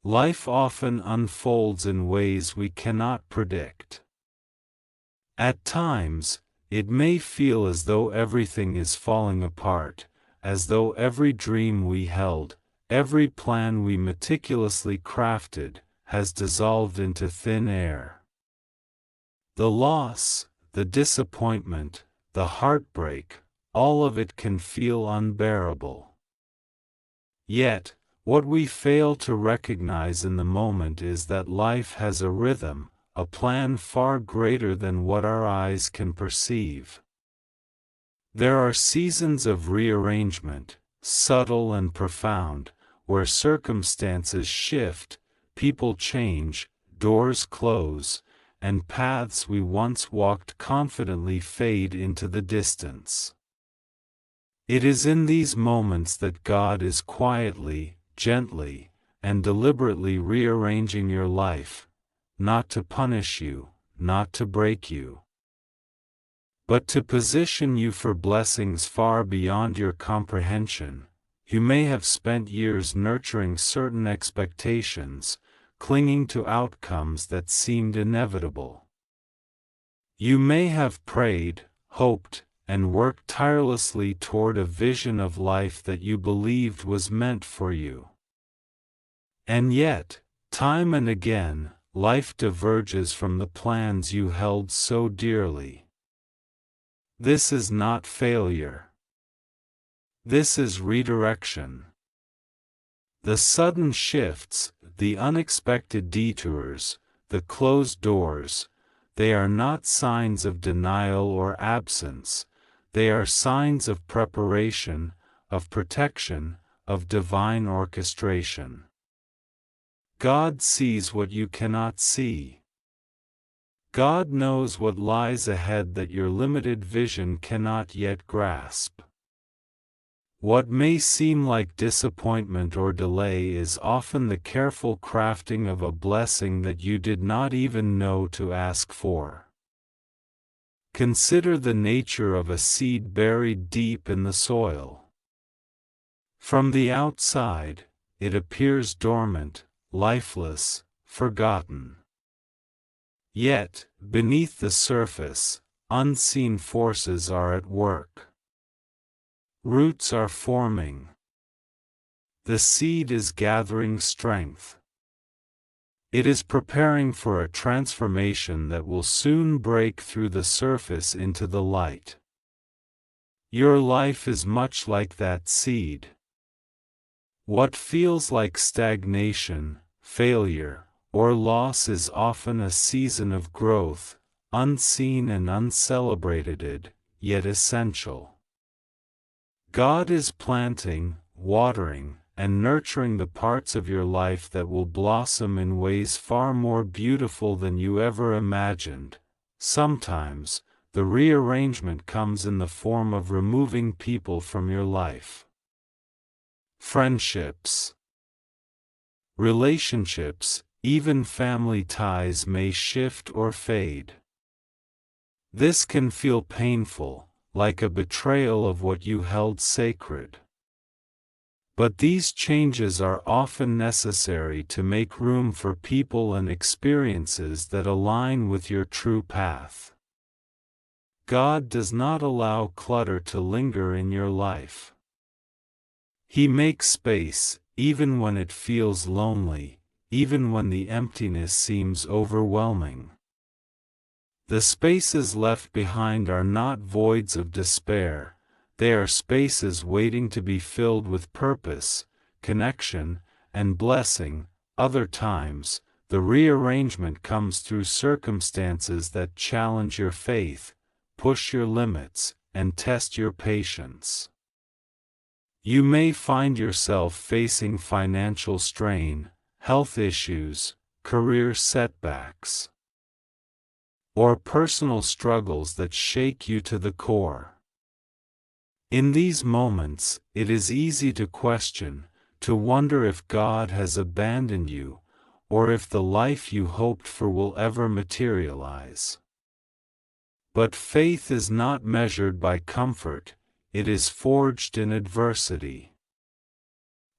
Life often unfolds in ways we cannot predict. At times, it may feel as though everything is falling apart, as though every dream we held, every plan we meticulously crafted, has dissolved into thin air. The loss, the disappointment, the heartbreak, all of it can feel unbearable. Yet, what we fail to recognize in the moment is that life has a rhythm, a plan far greater than what our eyes can perceive. There are seasons of rearrangement, subtle and profound, where circumstances shift, people change, doors close, and paths we once walked confidently fade into the distance. It is in these moments that God is quietly, gently, and deliberately rearranging your life, not to punish you, not to break you, but to position you for blessings far beyond your comprehension. You may have spent years nurturing certain expectations, clinging to outcomes that seemed inevitable. You may have prayed, hoped, and worked tirelessly toward a vision of life that you believed was meant for you. And yet, time and again, life diverges from the plans you held so dearly. This is not failure. This is redirection. The sudden shifts, the unexpected detours, the closed doors, they are not signs of denial or absence, they are signs of preparation, of protection, of divine orchestration. God sees what you cannot see. God knows what lies ahead that your limited vision cannot yet grasp. What may seem like disappointment or delay is often the careful crafting of a blessing that you did not even know to ask for. Consider the nature of a seed buried deep in the soil. From the outside, it appears dormant, lifeless, forgotten. Yet, beneath the surface, unseen forces are at work. Roots are forming. The seed is gathering strength. It is preparing for a transformation that will soon break through the surface into the light. Your life is much like that seed. What feels like stagnation, failure, or loss is often a season of growth, unseen and uncelebrated, yet essential. God is planting, watering, and nurturing the parts of your life that will blossom in ways far more beautiful than you ever imagined. Sometimes, the rearrangement comes in the form of removing people from your life. Friendships, relationships, even family ties may shift or fade. This can feel painful, like a betrayal of what you held sacred. But these changes are often necessary to make room for people and experiences that align with your true path. God does not allow clutter to linger in your life. He makes space, even when it feels lonely, even when the emptiness seems overwhelming. The spaces left behind are not voids of despair, they are spaces waiting to be filled with purpose, connection, and blessing. Other times, the rearrangement comes through circumstances that challenge your faith, push your limits, and test your patience. You may find yourself facing financial strain, health issues, career setbacks, or personal struggles that shake you to the core. In these moments, it is easy to question, to wonder if God has abandoned you, or if the life you hoped for will ever materialize. But faith is not measured by comfort, it is forged in adversity.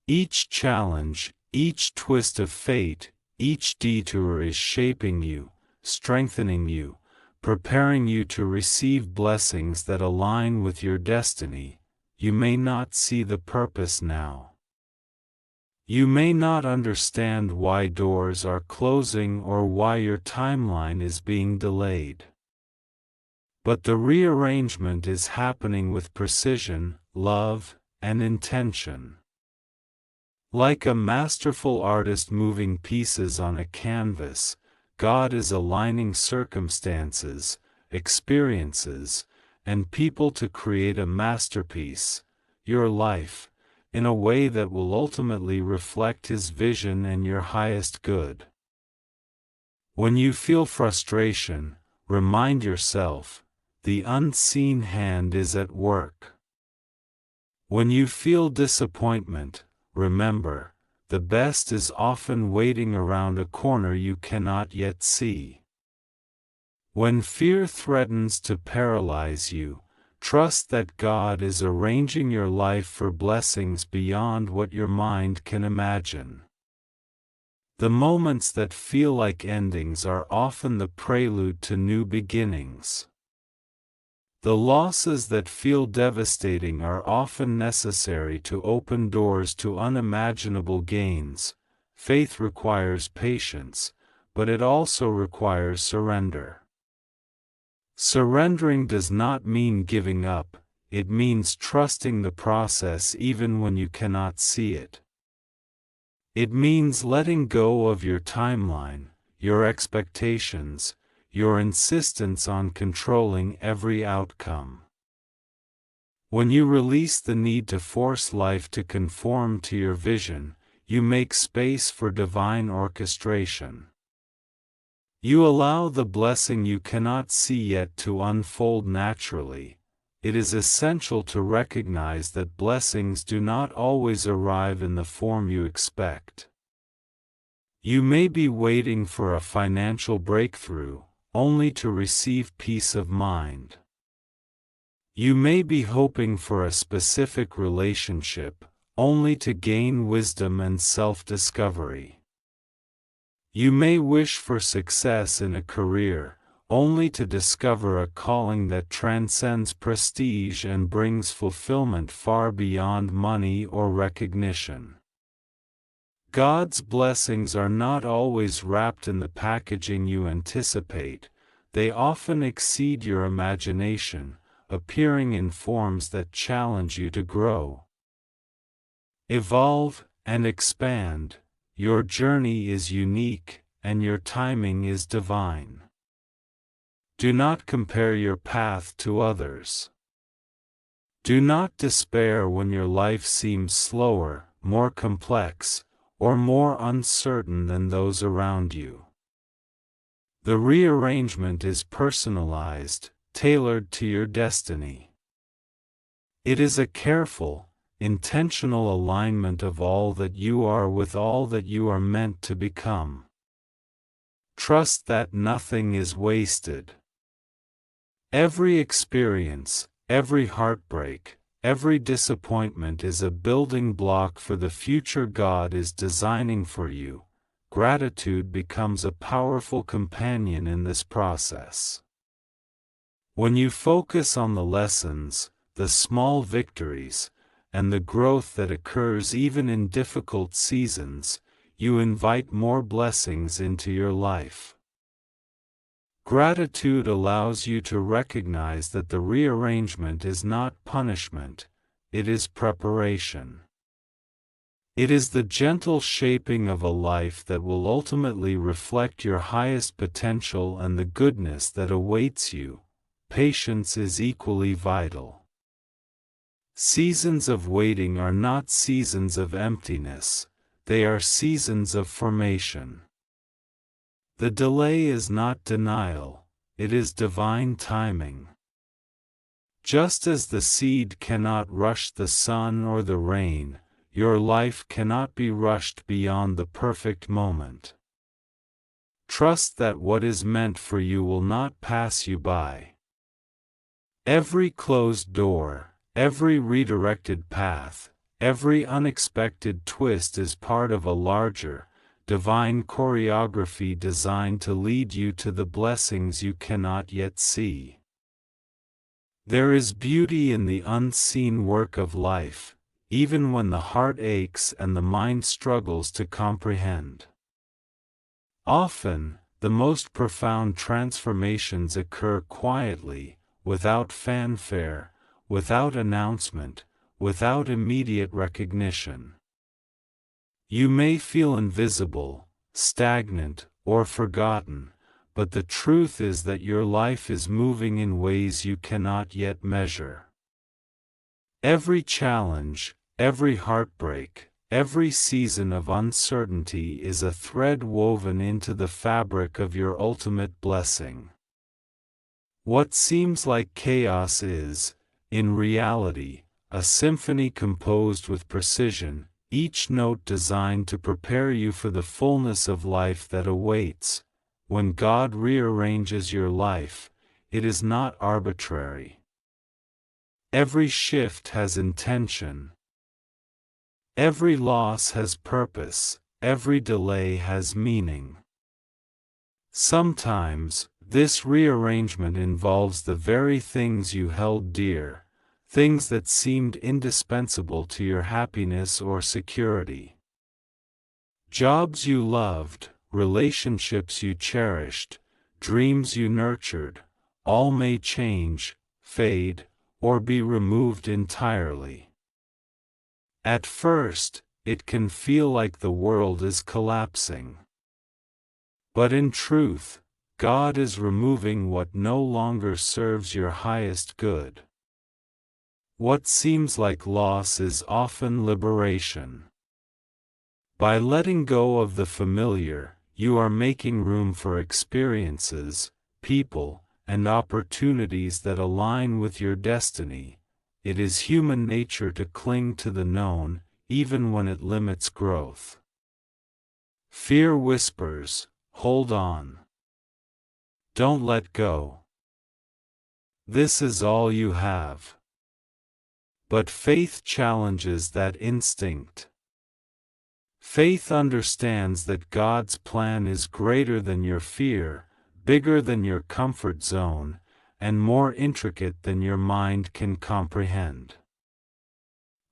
Each challenge, Each twist of fate, each detour is shaping you, strengthening you, preparing you to receive blessings that align with your destiny. You may not see the purpose now. You may not understand why doors are closing or why your timeline is being delayed. But the rearrangement is happening with precision, love, and intention. Like a masterful artist moving pieces on a canvas, God is aligning circumstances, experiences, and people to create a masterpiece, your life, in a way that will ultimately reflect His vision and your highest good. When you feel frustration, remind yourself, the unseen hand is at work. When you feel disappointment, remember, the best is often waiting around a corner you cannot yet see. When fear threatens to paralyze you, trust that God is arranging your life for blessings beyond what your mind can imagine. The moments that feel like endings are often the prelude to new beginnings. The losses that feel devastating are often necessary to open doors to unimaginable gains. Faith requires patience, but it also requires surrender. Surrendering does not mean giving up, it means trusting the process even when you cannot see it. It means letting go of your timeline, your expectations, your insistence on controlling every outcome. When you release the need to force life to conform to your vision, you make space for divine orchestration. You allow the blessing you cannot see yet to unfold naturally. It is essential to recognize that blessings do not always arrive in the form you expect. You may be waiting for a financial breakthrough, only to receive peace of mind. You may be hoping for a specific relationship, only to gain wisdom and self-discovery. You may wish for success in a career, only to discover a calling that transcends prestige and brings fulfillment far beyond money or recognition. God's blessings are not always wrapped in the packaging you anticipate, they often exceed your imagination, appearing in forms that challenge you to grow, evolve, and expand. Your journey is unique, and your timing is divine. Do not compare your path to others. Do not despair when your life seems slower, more complex, or more uncertain than those around you. The rearrangement is personalized, tailored to your destiny. It is a careful, intentional alignment of all that you are with all that you are meant to become. Trust that nothing is wasted. Every experience, every heartbreak, every disappointment is a building block for the future God is designing for you. Gratitude becomes a powerful companion in this process. When you focus on the lessons, the small victories, and the growth that occurs even in difficult seasons, you invite more blessings into your life. Gratitude allows you to recognize that the rearrangement is not punishment, it is preparation. It is the gentle shaping of a life that will ultimately reflect your highest potential and the goodness that awaits you. Patience is equally vital. Seasons of waiting are not seasons of emptiness, they are seasons of formation. The delay is not denial, it is divine timing. Just as the seed cannot rush the sun or the rain, your life cannot be rushed beyond the perfect moment. Trust that what is meant for you will not pass you by. Every closed door, every redirected path, Every unexpected twist is part of a larger, divine choreography designed to lead you to the blessings you cannot yet see. There is beauty in the unseen work of life, even when the heart aches and the mind struggles to comprehend. Often, the most profound transformations occur quietly, without fanfare, without announcement, without immediate recognition. You may feel invisible, stagnant, or forgotten, but the truth is that your life is moving in ways you cannot yet measure. Every challenge, every heartbreak, every season of uncertainty is a thread woven into the fabric of your ultimate blessing. What seems like chaos is, in reality, a symphony composed with precision, each note designed to prepare you for the fullness of life that awaits. When God rearranges your life, it is not arbitrary. Every shift has intention. Every loss has purpose, every delay has meaning. Sometimes, this rearrangement involves the very things you held dear, things that seemed indispensable to your happiness or security. Jobs you loved, relationships you cherished, dreams you nurtured, all may change, fade, or be removed entirely. At first, it can feel like the world is collapsing. But in truth, God is removing what no longer serves your highest good. What seems like loss is often liberation. By letting go of the familiar, you are making room for experiences, people, and opportunities that align with your destiny. It is human nature to cling to the known, even when it limits growth. Fear whispers, "Hold on. Don't let go. This is all you have." But faith challenges that instinct. Faith understands that God's plan is greater than your fear, bigger than your comfort zone, and more intricate than your mind can comprehend.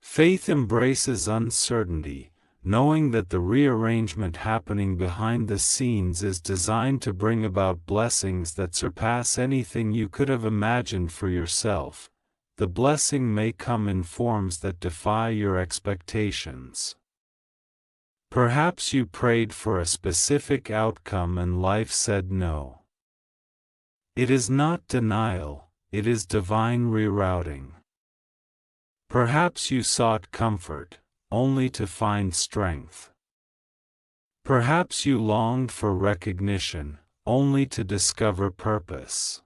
Faith embraces uncertainty, knowing that the rearrangement happening behind the scenes is designed to bring about blessings that surpass anything you could have imagined for yourself. The blessing may come in forms that defy your expectations. Perhaps you prayed for a specific outcome and life said no. It is not denial, it is divine rerouting. Perhaps you sought comfort, only to find strength. Perhaps you longed for recognition, only to discover purpose.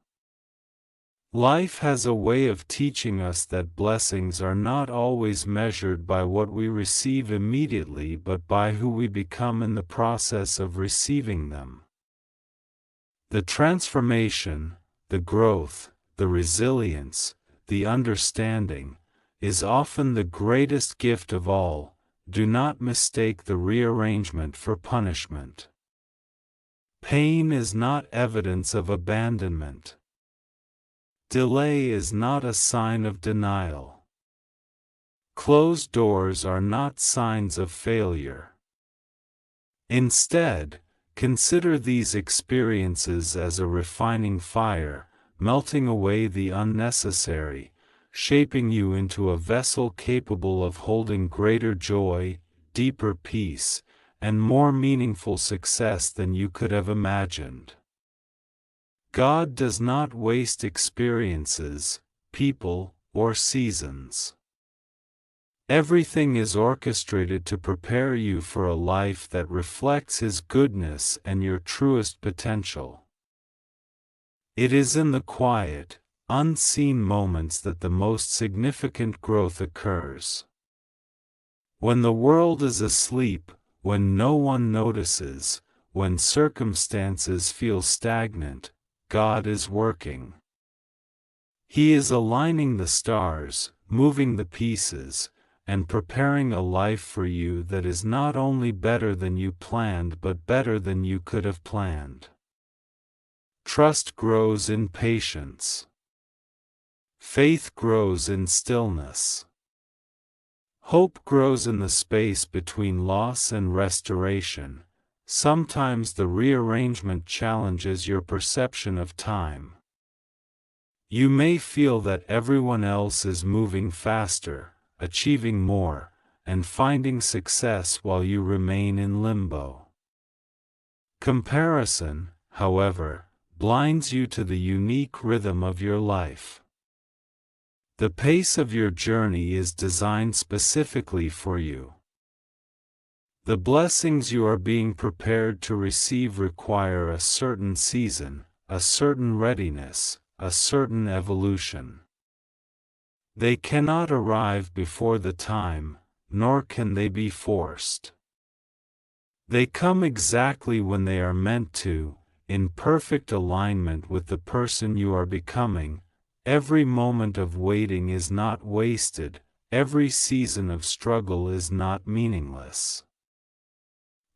Life has a way of teaching us that blessings are not always measured by what we receive immediately but by who we become in the process of receiving them. The transformation, the growth, the resilience, the understanding, is often the greatest gift of all. Do not mistake the rearrangement for punishment. Pain is not evidence of abandonment. Delay is not a sign of denial. Closed doors are not signs of failure. Instead, consider these experiences as a refining fire, melting away the unnecessary, shaping you into a vessel capable of holding greater joy, deeper peace, and more meaningful success than you could have imagined. God does not waste experiences, people, or seasons. Everything is orchestrated to prepare you for a life that reflects His goodness and your truest potential. It is in the quiet, unseen moments that the most significant growth occurs. When the world is asleep, when no one notices, when circumstances feel stagnant, God is working. He is aligning the stars, moving the pieces, and preparing a life for you that is not only better than you planned but better than you could have planned. Trust grows in patience. Faith grows in stillness. Hope grows in the space between loss and restoration. Sometimes the rearrangement challenges your perception of time. You may feel that everyone else is moving faster, achieving more, and finding success while you remain in limbo. Comparison, however, blinds you to the unique rhythm of your life. The pace of your journey is designed specifically for you. The blessings you are being prepared to receive require a certain season, a certain readiness, a certain evolution. They cannot arrive before the time, nor can they be forced. They come exactly when they are meant to, in perfect alignment with the person you are becoming. Every moment of waiting is not wasted, every season of struggle is not meaningless.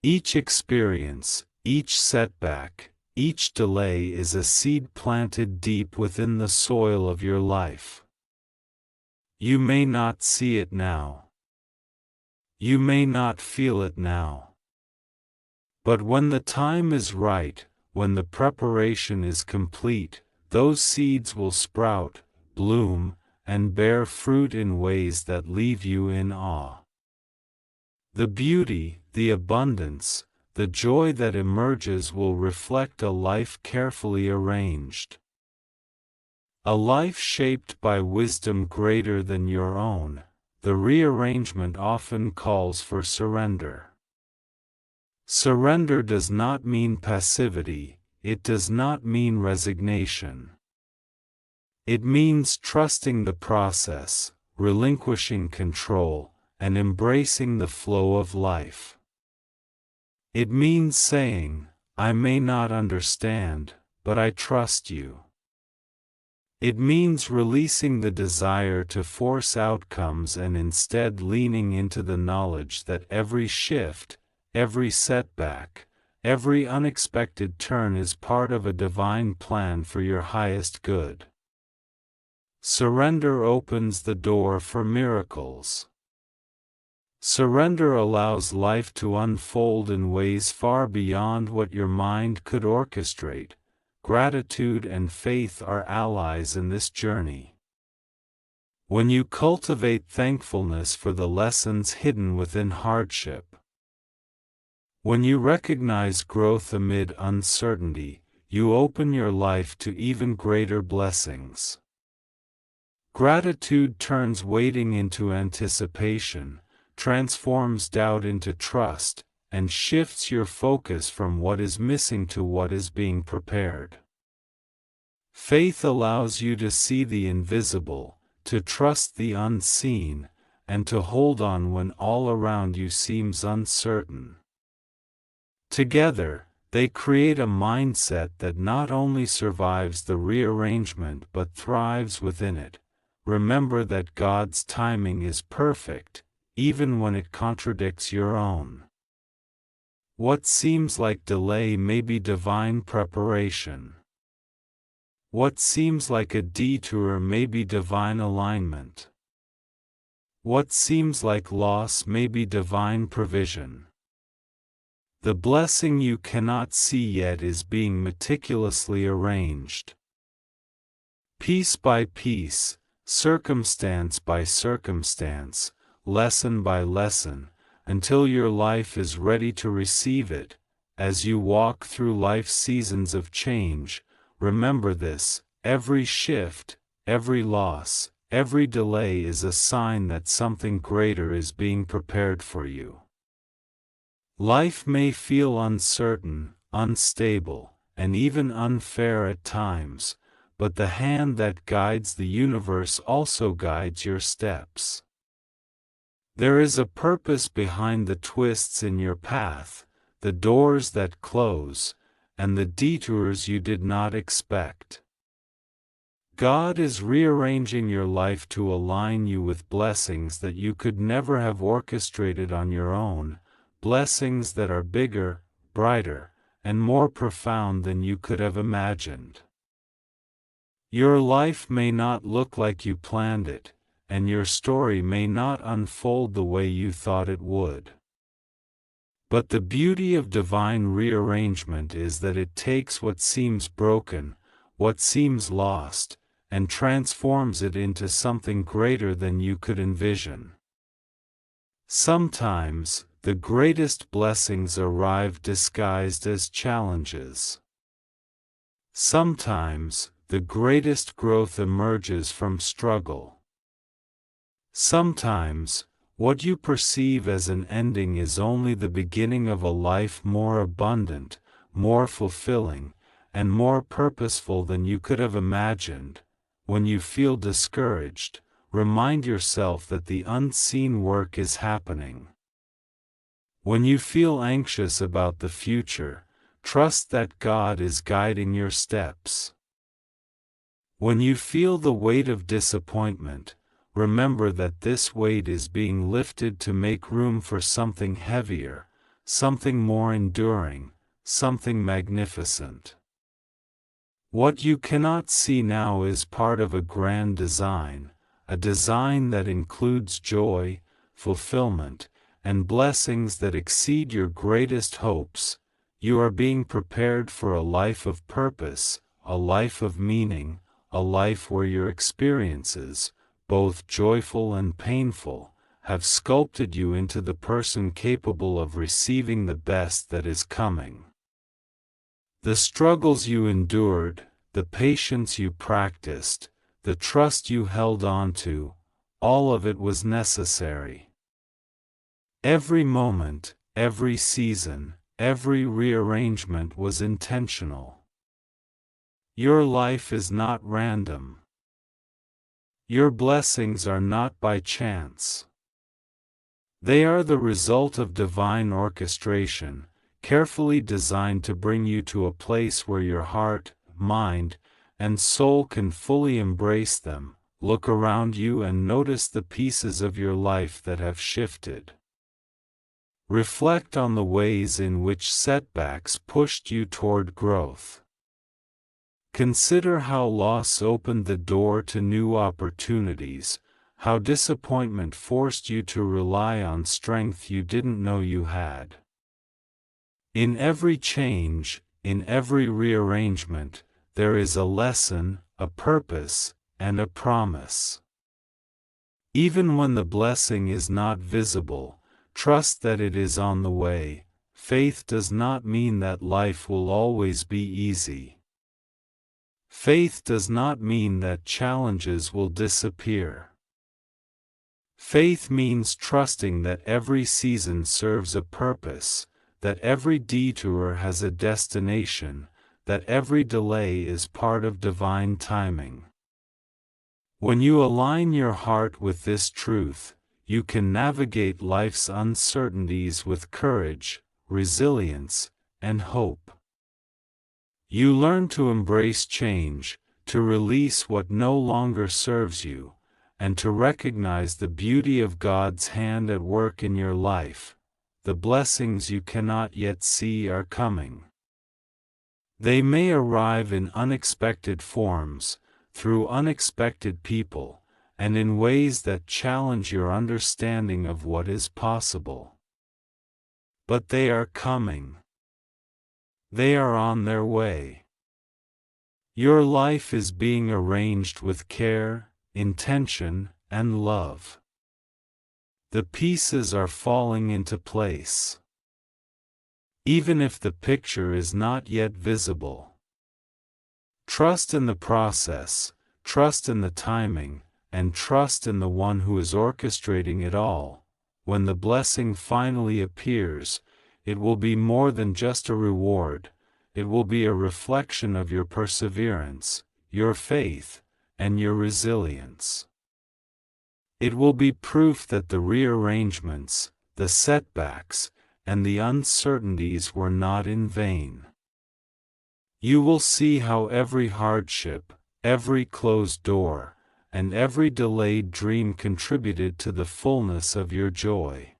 Each experience, each setback, each delay is a seed planted deep within the soil of your life. You may not see it now. You may not feel it now. But when the time is right, when the preparation is complete, those seeds will sprout, bloom, and bear fruit in ways that leave you in awe. The beauty, the abundance, the joy that emerges will reflect a life carefully arranged. A life shaped by wisdom greater than your own. The rearrangement often calls for surrender. Surrender does not mean passivity, it does not mean resignation. It means trusting the process, relinquishing control, and embracing the flow of life. It means saying, I may not understand, but I trust you. It means releasing the desire to force outcomes and instead leaning into the knowledge that every shift, every setback, every unexpected turn is part of a divine plan for your highest good. Surrender opens the door for miracles. Surrender allows life to unfold in ways far beyond what your mind could orchestrate. Gratitude and faith are allies in this journey. When you cultivate thankfulness for the lessons hidden within hardship, when you recognize growth amid uncertainty, you open your life to even greater blessings. Gratitude turns waiting into anticipation, transforms doubt into trust, and shifts your focus from what is missing to what is being prepared. Faith allows you to see the invisible, to trust the unseen, and to hold on when all around you seems uncertain. Together, they create a mindset that not only survives the rearrangement but thrives within it. Remember that God's timing is perfect, even when it contradicts your own. What seems like delay may be divine preparation. What seems like a detour may be divine alignment. What seems like loss may be divine provision. The blessing you cannot see yet is being meticulously arranged. Piece by piece, circumstance by circumstance, lesson by lesson, until your life is ready to receive it. As you walk through life's seasons of change, remember this: every shift, every loss, every delay is a sign that something greater is being prepared for you. Life may feel uncertain, unstable, and even unfair at times, but the hand that guides the universe also guides your steps. There is a purpose behind the twists in your path, the doors that close, and the detours you did not expect. God is rearranging your life to align you with blessings that you could never have orchestrated on your own, blessings that are bigger, brighter, and more profound than you could have imagined. Your life may not look like you planned it, and your story may not unfold the way you thought it would. But the beauty of divine rearrangement is that it takes what seems broken, what seems lost, and transforms it into something greater than you could envision. Sometimes, the greatest blessings arrive disguised as challenges. Sometimes, the greatest growth emerges from struggle. Sometimes, what you perceive as an ending is only the beginning of a life more abundant, more fulfilling, and more purposeful than you could have imagined. When you feel discouraged, remind yourself that the unseen work is happening. When you feel anxious about the future, trust that God is guiding your steps. When you feel the weight of disappointment, remember that this weight is being lifted to make room for something heavier, something more enduring, something magnificent. What you cannot see now is part of a grand design, a design that includes joy, fulfillment, and blessings that exceed your greatest hopes. You are being prepared for a life of purpose, a life of meaning, a life where your experiences, both joyful and painful, have sculpted you into the person capable of receiving the best that is coming. The struggles you endured, the patience you practiced, the trust you held on to, all of it was necessary. Every moment, every season, every rearrangement was intentional. Your life is not random. Your blessings are not by chance. They are the result of divine orchestration, carefully designed to bring you to a place where your heart, mind, and soul can fully embrace them. Look around you and notice the pieces of your life that have shifted. Reflect on the ways in which setbacks pushed you toward growth. Consider how loss opened the door to new opportunities, how disappointment forced you to rely on strength you didn't know you had. In every change, in every rearrangement, there is a lesson, a purpose, and a promise. Even when the blessing is not visible, trust that it is on the way. Faith does not mean that life will always be easy. Faith does not mean that challenges will disappear. Faith means trusting that every season serves a purpose, that every detour has a destination, that every delay is part of divine timing. When you align your heart with this truth, you can navigate life's uncertainties with courage, resilience, and hope. You learn to embrace change, to release what no longer serves you, and to recognize the beauty of God's hand at work in your life. The blessings you cannot yet see are coming. They may arrive in unexpected forms, through unexpected people, and in ways that challenge your understanding of what is possible. But they are coming. They are on their way. Your life is being arranged with care, intention, and love. The pieces are falling into place. Even if the picture is not yet visible. Trust in the process, trust in the timing, and trust in the one who is orchestrating it all. When the blessing finally appears, it will be more than just a reward. It will be a reflection of your perseverance, your faith, and your resilience. It will be proof that the rearrangements, the setbacks, and the uncertainties were not in vain. You will see how every hardship, every closed door, and every delayed dream contributed to the fullness of your joy.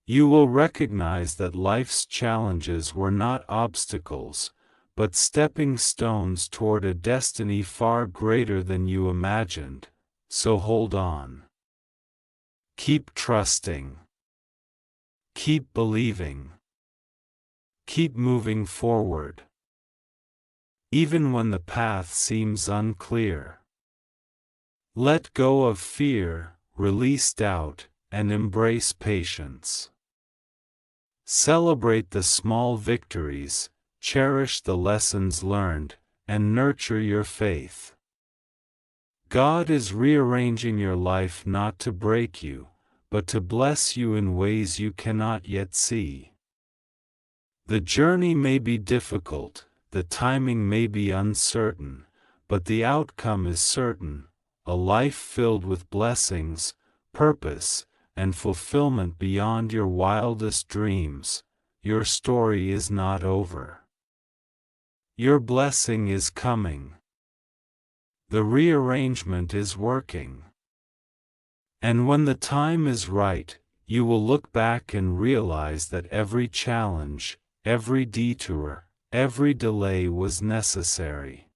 You will recognize that life's challenges were not obstacles, but stepping stones toward a destiny far greater than you imagined, so hold on. Keep trusting. Keep believing. Keep moving forward. Even when the path seems unclear. Let go of fear, release doubt, and embrace patience. Celebrate the small victories, cherish the lessons learned, and nurture your faith. God is rearranging your life not to break you, but to bless you in ways you cannot yet see. The journey may be difficult, the timing may be uncertain, but the outcome is certain, a life filled with blessings, purpose, and fulfillment beyond your wildest dreams. Your story is not over. Your blessing is coming. The rearrangement is working. And when the time is right, you will look back and realize that every challenge, every detour, every delay was necessary.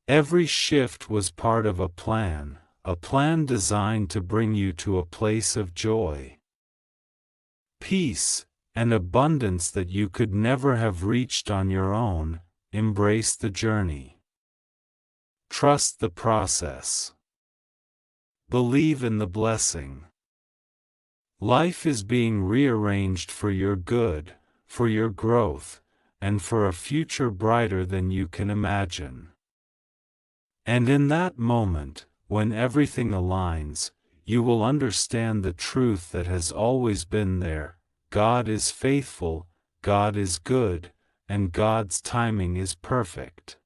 Every shift was part of a plan designed to bring you to a place of joy, peace, and abundance that you could never have reached on your own. Embrace the journey. Trust the process. Believe in the blessing. Life is being rearranged for your good, for your growth, and for a future brighter than you can imagine. And in that moment, when everything aligns, you will understand the truth that has always been there: God is faithful, God is good, and God's timing is perfect.